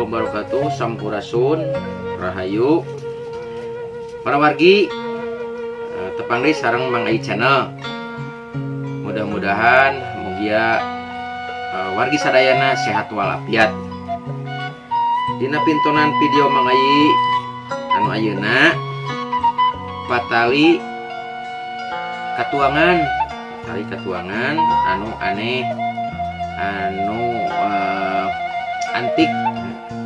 wabarakatuh. Sampurasun Rahayu para wargi tepang deui sareng Mang Ai channel. Mudah-mudahan mugia wargi sadayana sehat walafiat. Dina pintonan video Mang Ai anu ayeuna patali katuangan anu aneh antik.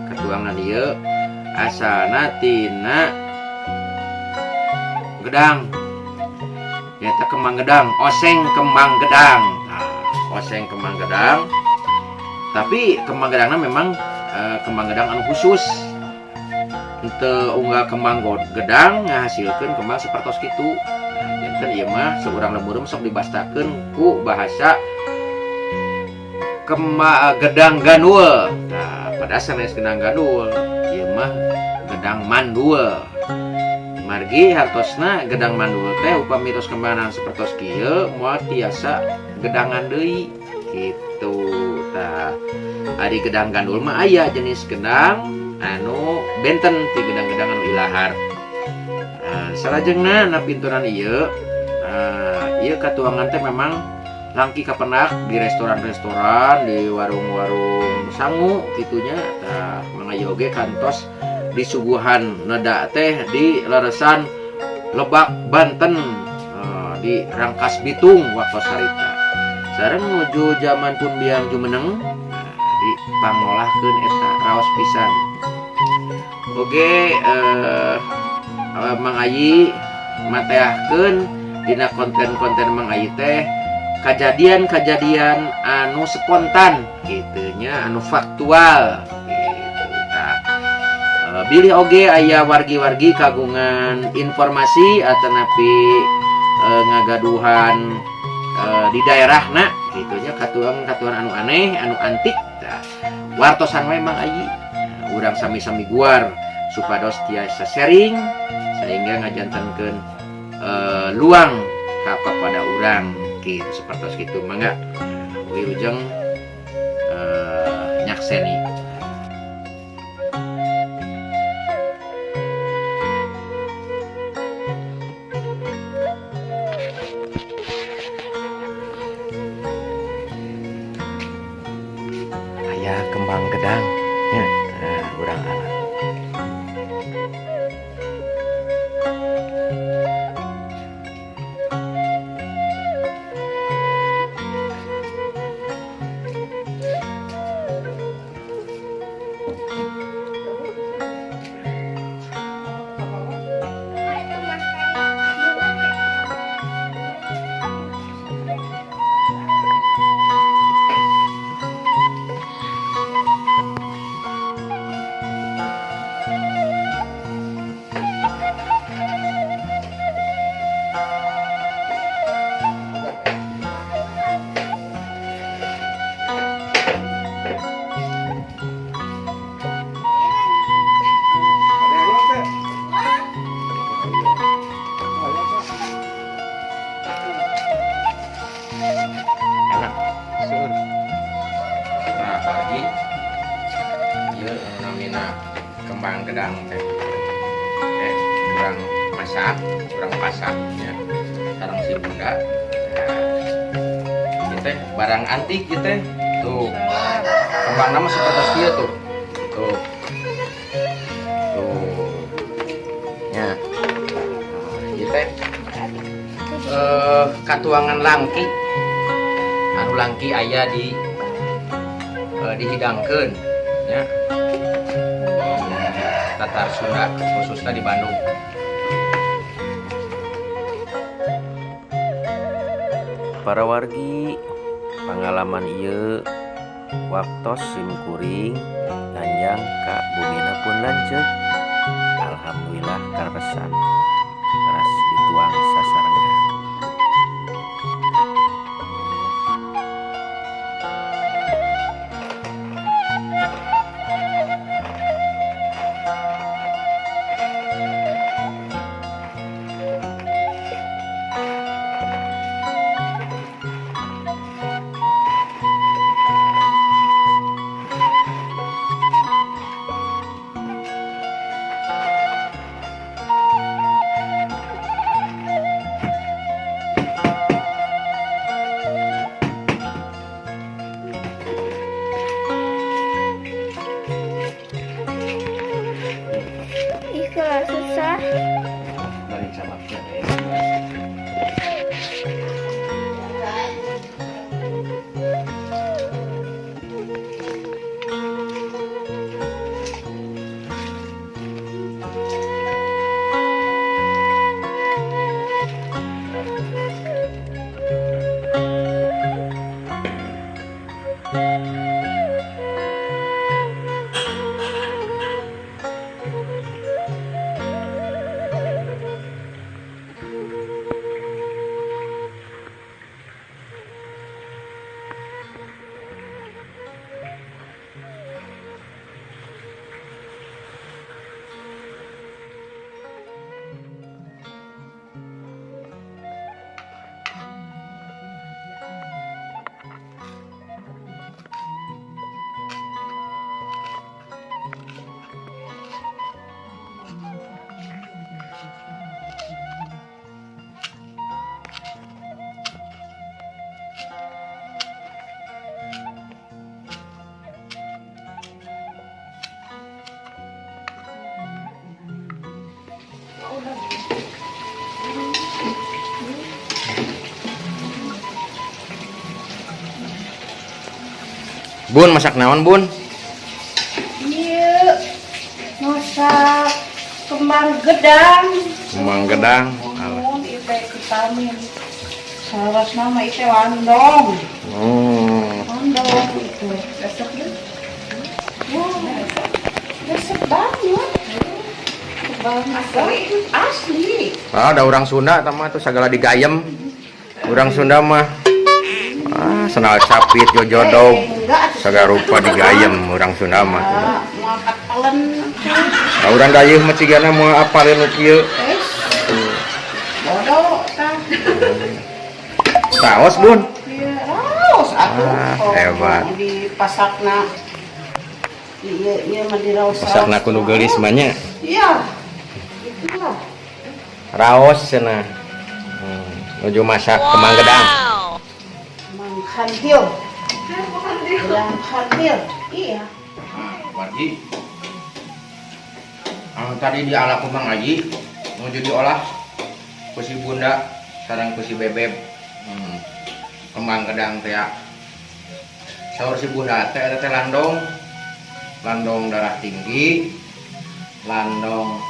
Katuangan ieu asalna tina gedang, nyata kembang gedang, oseng kembang gedang. Oseng kembang gedang, tapi kembang gedangna memang kembang gedang anu khusus. Henteu unggah kembang gedang ngahasilkeun kembang sapertos kitu. Janten ieu mah seurang lemurem sok dibastakeun ku bahasa gedang gandul. Nah, pada sanes gedang gandul, ieu mah gedang mandul. Margi hartosna gedang mandul teh upami tos kembanan sapertos kieu moal tiasa gedangan deui kitu. Tah, ari gedang gandul mah aya jenis gedang anu benten ti gedang-gedang anu ilahar. Salajengna na pinturan ieu katuangan teh memang langki kapenak di restoran-restoran, di warung-warung sangu gitunya. Tah mangayo ge kantos disuguhan neda teh di leresan Lebak Banten, di Rangkas Bitung waktu sarita. Sareng nuju zaman pun biang jumeneng di pangolahkeun eta raos pisan. Oge Mang Ai mateahkeun dina konten-konten Mang Ai teh kajadian-kajadian anu spontan gitunya, anu faktual gitu. Nah, bilih oge aya wargi-wargi kagungan informasi atanapi ngagaduhan di daerahna gitunya, katuan-katuan anu aneh, anu antik. Nah, wartosan we Mang Ai urang sami-sami guar supados tiasa sharing sehingga ngajantenkeun luang kepada urang gitu, seperti itu mangga wilujeng nyakseni. Aya kembang gedang nya, urang alat. Kembang gedang teh kurang masak, kurang pasaknya sareng si bunda. Nah, teh barang antik gitu tuh, kembang nama seperti kieu tuh ya. Ieu teh katuangan langki anu langki aya dihidangkeun ya, Tatar Sunda khususnya di Bandung. Para wargi pengalaman ieu waktos simkuring lanjang ka bumina pun lanceuk. Alhamdulillah karesan teras dituang sasarangan. Kalau susah. Dari sama ya. Bun, masak naon, Bun? Iya, masak kembang gedang. Kembang gedang. Oh, itu vitamin. Saras nama itu wandong. Wandong itu. Resep deh. Wah, resep banget. Asli. Ah, ada orang Sunda tama tuh segala digayem. Orang Sunda mah senal capit jojodog. Segala rupa digayem orang Sunda mah. Ngangkat pelen. Nah, orang dayeuh mah cigana mau apalin nu kieu. Bodoh tah. Taos, Bun. Iya, raos atuh. Hebat. Di pasakna. Iya mah di raos. Pasakna kudu geulis mah nya. Iya. Itulah. Raos cenah. Nuju masak kembang gedang. Mang Khantil. Gedang Khantil. Iya. Wargi. Tadi di ala Mang Aji nuju diolah ku si bunda sareng ku si bebeb. Kembang gedang teh. Saur si bunda teh eta teh landong darah tinggi, landong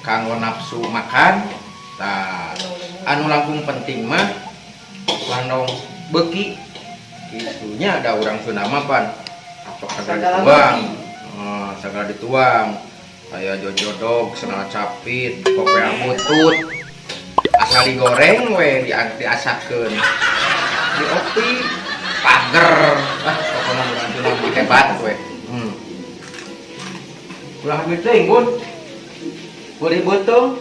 kanggo nafsu makan. Tah anu langkung penting mah landong beki. Isunya ada orang Sunda mah pan. Sok sagala dituang. Sagala dituang. Aya jojodog, senal capit, kopea butut. Asal digoreng we diasakeun. Diopi pager. Pokona urang Sunda mah hebat we. Ulah habis teuing, Bun. Boleh beuteung.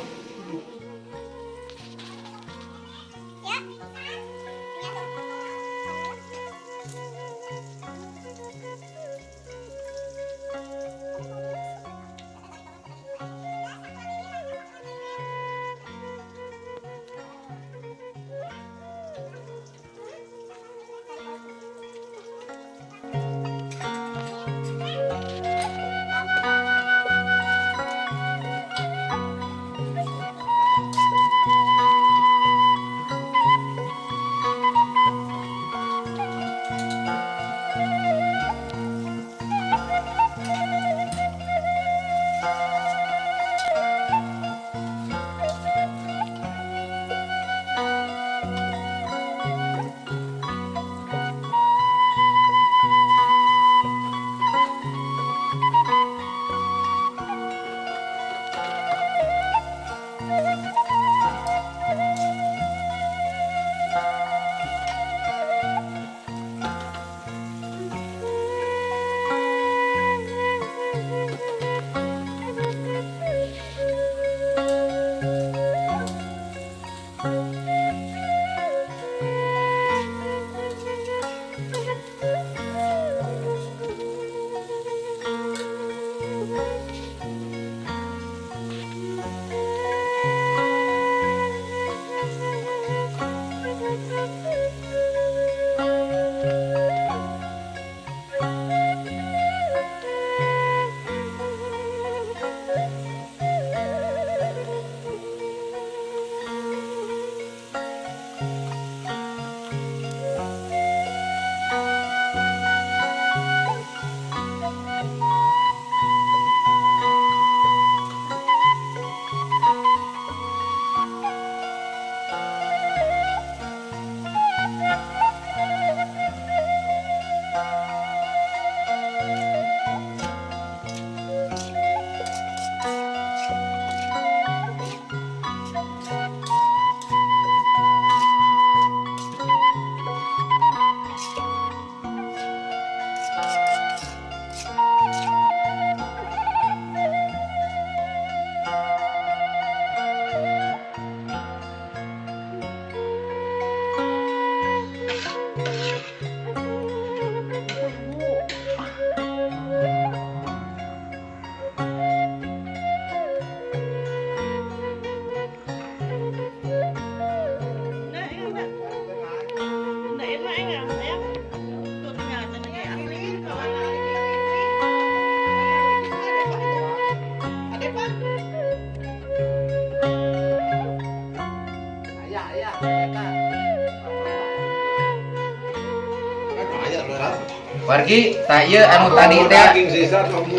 wargi tah ieu anu tadi teh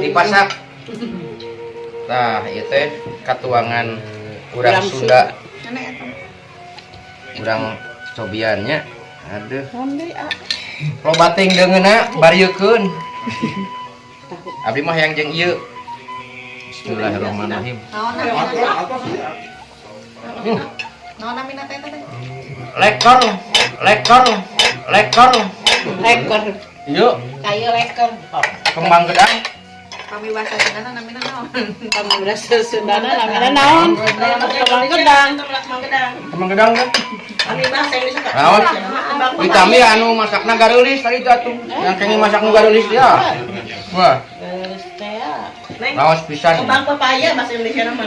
dipasak. Tah ieu teh katuangan urang Sunda. Urang cobiannya. Aduh. Loba teh deungeuna bariekeun. Abdi mah hayang jeung ieu. Bismillahirrahmanirrahim. Lekor. Yuk. Kayu leker. Kembang gedang. Kami bahasa Sunda namina naon? Kami berasa Sundana namanya naon? Kembang gedang. Kembang gedang kan? Kami bahasa Indonesia Kak. Naon? Ditami anu masakna gareulis tadi tuh atuh. Yang kenging masakna gareulis ya. Wah, Geus teh ya. raos pisan. Kembang pepaya bahasa Indonesia nama.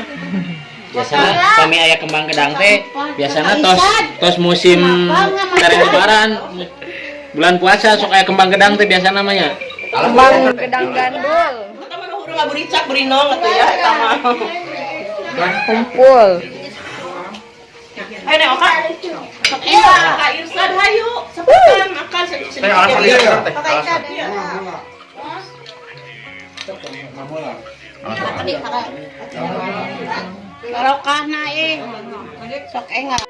Biasanya kami aya kembang gedang teh biasanya tos musim dari lebaran bulan puasa sok aya kembang gedang teh biasa namanya Kembang Gedang gandul Kita mah hurung ngaburicak berinong atuh ya eta mah. kumpul. Ayo nek oka. Sok iya, Kak Irsad hayu. Sepetan makan teh alas liar teh. Alas. Barokahna sok enggak.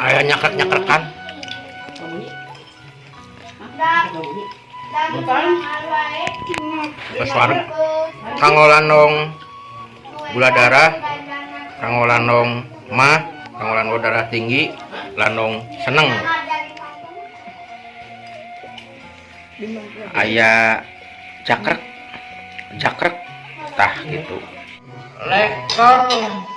Aya nyakrek-nyakrekan. Peswareg. Kanggo landong gula darah, kanggo landong mah, kanggo landong darah tinggi, landong seneng. Aya jakrek, tah gitu. Lekor.